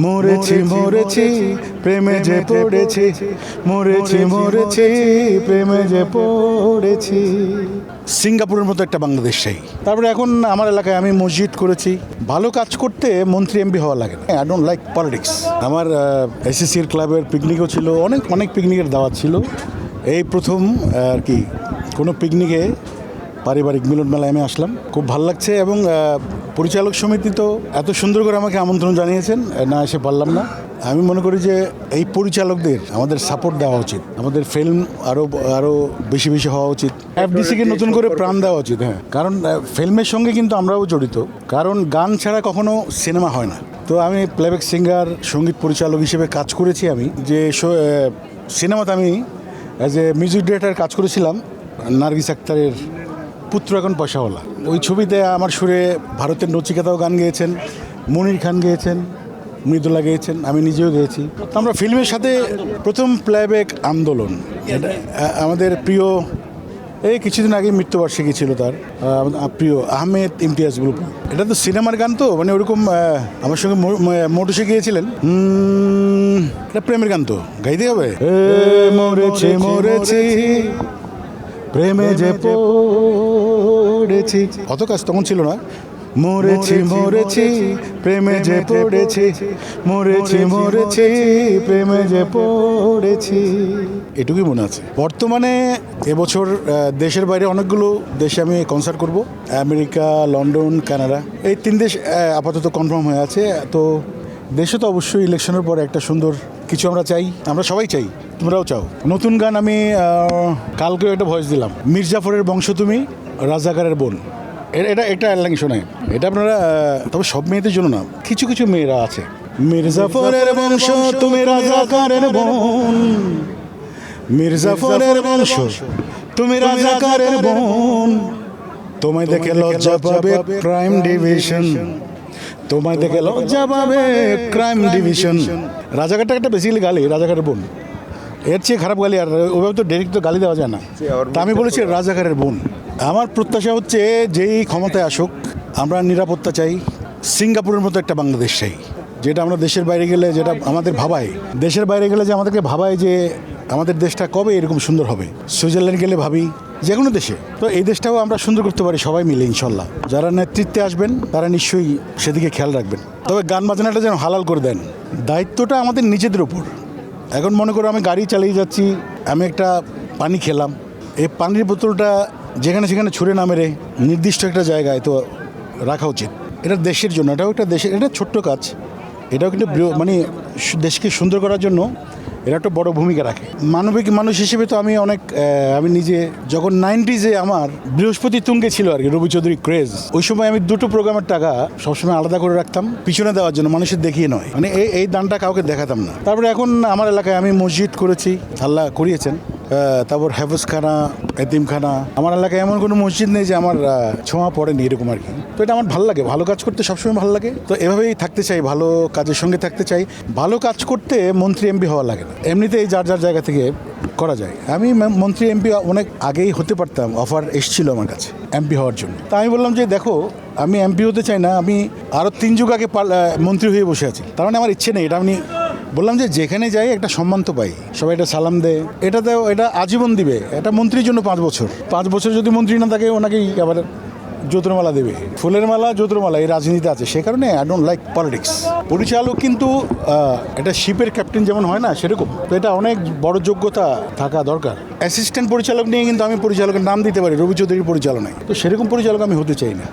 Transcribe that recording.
মরেছি মরেছি প্রেমে যে পড়েছি, মরেছি মরেছি প্রেমে যে পড়েছি। সিঙ্গাপুরের মতো একটা বাংলাদেশ চাই। তারপরে এখন আমার এলাকায় আমি মসজিদ করেছি। ভালো কাজ করতে মন্ত্রী এমপি হওয়া লাগে না। I don't like politics. আমার এসএসসির ক্লাবের পিকনিকও ছিল, অনেক অনেক পিকনিকের দাওয়াত ছিল। এই প্রথম আর কি কোনো পিকনিকে পারিবারিক মিলন মেলায় আমি আসলাম, খুব ভালো লাগছে। এবং পরিচালক সমিতি তো এত সুন্দর করে আমাকে আমন্ত্রণ জানিয়েছেন, না এসে পারলাম না। আমি মনে করি যে এই পরিচালকদের আমাদের সাপোর্ট দেওয়া উচিত, আমাদের ফিল্ম আরও বেশি বেশি হওয়া উচিত, এফডিসিকে নতুন করে প্রাণ দেওয়া উচিত। হ্যাঁ, কারণ ফিল্মের সঙ্গে কিন্তু আমরাও জড়িত, কারণ গান ছাড়া কখনো সিনেমা হয় না। তো আমি প্লেব্যাক সিঙ্গার, সঙ্গীত পরিচালক হিসেবে কাজ করেছি। আমি যে সিনেমাতে আমি অ্যাজ এ মিউজিক ডিরেক্টর কাজ করেছিলাম, নার্গিস আক্তারের পুত্র এখন পয়সাওয়ালা। ওই ছবিতে আমার সুরে ভারতের নচিকেতাও গান গেয়েছেন, মনির খান গেয়েছেন, মৃদুলা গেয়েছেন, আমি নিজেও গেয়েছি। আমরা ফিল্মের সাথে প্রথম প্লেব্যাক আন্দোলন, এটা আমাদের প্রিয়, এই কিছুদিন আগে মৃত্যুবার্ষিকী ছিল তার, প্রিয় আহমেদ ইমতিয়াজ গ্রুপ। এটা তো সিনেমার গান, তো মানে ওরকম আমার সঙ্গে মোটুসে গিয়েছিলেন। এটা প্রেমের গান, তো গাইতে হবে। মরেছি মরেছি প্রেমে যে পড়েছি, অত কাজ তখন ছিল না। মরেছি মরেছি প্রেমে যে পড়েছি, মরেছি মরেছি প্রেমে যে পড়েছি, এটুকুই মনে আছে। বর্তমানে এবছর দেশের বাইরে অনেকগুলো দেশে আমি কনসার্ট করব, আমেরিকা, লন্ডন, কানাডা, এই 3 দেশ আপাতত কনফার্ম হয়ে আছে। তো দেশে তো অবশ্যই ইলেকশনের পর একটা সুন্দর কিছু আমরা চাই, আমরা সবাই চাই, তোমরাও চাও। নতুন গান আমি কালকেও একটা ভয়েস দিলাম, মির্জাফরের বংশ তুমি, রাজাকারের বোন। এটা একটা লাইন শোনায়, এটা আপনারা, তবে সব মেয়েদের জন্য না, কিছু কিছু মেয়েরা আছে। মির্জাফরের বংশ তুমি, রাজাকারের বোন, মির্জাফরের বংশ তুমি, রাজাকারের বোন, তোমায় দেখে লজ্জা পাবে ক্রাইম ডিভিশন, তোমায় দেখে লজ্জা পাবে ক্রাইম ডিভিশন। রাজাকারটা একটা বেসিক্যালি গালি, রাজাকারের বোন, এর চেয়ে খারাপ গালি আর ওভাবে তো ডাইরেক্ট তো গালি দেওয়া যায় না। তা আমি বলেছি রাজাকারের বোন। আমার প্রত্যাশা হচ্ছে যেই ক্ষমতায় আসুক, আমরা নিরাপত্তা চাই। সিঙ্গাপুরের মতো একটা বাংলাদেশ চাই, যেটা আমরা দেশের বাইরে গেলে যেটা আমাদের ভাবায়, দেশের বাইরে গেলে যে আমাদেরকে ভাবায় যে আমাদের দেশটা কবে এরকম সুন্দর হবে। সুইজারল্যান্ড গেলে ভাবি, যে কোনো দেশে। তো এই দেশটাও আমরা সুন্দর করতে পারি সবাই মিলে ইনশাল্লাহ। যারা নেতৃত্বে আসবেন তারা নিশ্চয়ই সেদিকে খেয়াল রাখবেন। তবে গান বাজনাটা যেন হালাল করে দেন, দায়িত্বটা আমাদের নিজেদের উপর। এখন মনে করো আমি গাড়ি চালিয়ে যাচ্ছি, আমি একটা পানি খেলাম, এই পানির বোতলটা যেখানে সেখানে ছুঁড়ে না মেরে নির্দিষ্ট একটা জায়গায় তো রাখা উচিত। এটা দেশের জন্য, এটাও একটা দেশের, এটা ছোট্ট কাজ, এটাও কিন্তু মানে দেশকে সুন্দর করার জন্য এটা একটা বড় ভূমিকা রাখে। মানবিক মানুষ হিসেবে তো আমি অনেক, আমি নিজে যখন 90s আমার বৃহস্পতি তুঙ্গে ছিল আর কি, রবি চৌধুরী ক্রেজ, ওই সময় আমি 2টো প্রোগ্রামের টাকা সবসময় আলাদা করে রাখতাম পিছনে দেওয়ার জন্য, মানুষের দেখিয়ে নয়, মানে এই দানটা কাউকে দেখাতাম না। তারপরে এখন আমার এলাকায় আমি মসজিদ করেছি, আল্লাহ করিয়েছেন। তারপর হেফজখানা, এতিমখানা। আমার এলাকায় এমন কোনো মসজিদ নেই যে আমার ছোঁয়া পড়েনি, এরকম আর কি। তো এটা আমার ভালো লাগে, ভালো কাজ করতে সবসময় ভালো লাগে। তো এভাবেই থাকতে চাই, ভালো কাজের সঙ্গে থাকতে চাই। ভালো কাজ করতে মন্ত্রী এমপি হওয়া লাগে না, এমনিতেই যার যার জায়গা থেকে করা যায়। আমি মন্ত্রী এমপি অনেক আগেই হতে পারতাম, অফার এসেছিল আমার কাছে এমপি হওয়ার জন্য। তা আমি বললাম যে দেখো, আমি এমপি হতে চাই না, আমি আরও 3 যুগ আগে মন্ত্রী হয়ে বসে আছি, তার মানে আমার ইচ্ছে নেই। এটা আমি বললাম যে যেখানে যাই একটা সম্মান তো পাই, সবাই এটা সালাম দেয়, এটাতেও এটা আজীবন দিবে। এটা মন্ত্রীর জন্য 5 বছর যদি মন্ত্রী না থাকে ওনাকেই আবার জোতরমালা দেবে, ফুলের মালা, জোতরমালা, এই রাজনীতি আছে। সে কারণে আই ডোন্ট লাইক পলিটিক্স। পরিচালক কিন্তু এটা শিপের ক্যাপ্টেন যেমন হয় না, সেরকম। তো এটা অনেক বড় যোগ্যতা থাকা দরকার। অ্যাসিস্ট্যান্ট পরিচালক নিয়ে কিন্তু আমি পরিচালকের নাম দিতে পারি, রবি চৌধুরীর পরিচালনায়। তো সেরকম পরিচালক আমি হতে চাই না।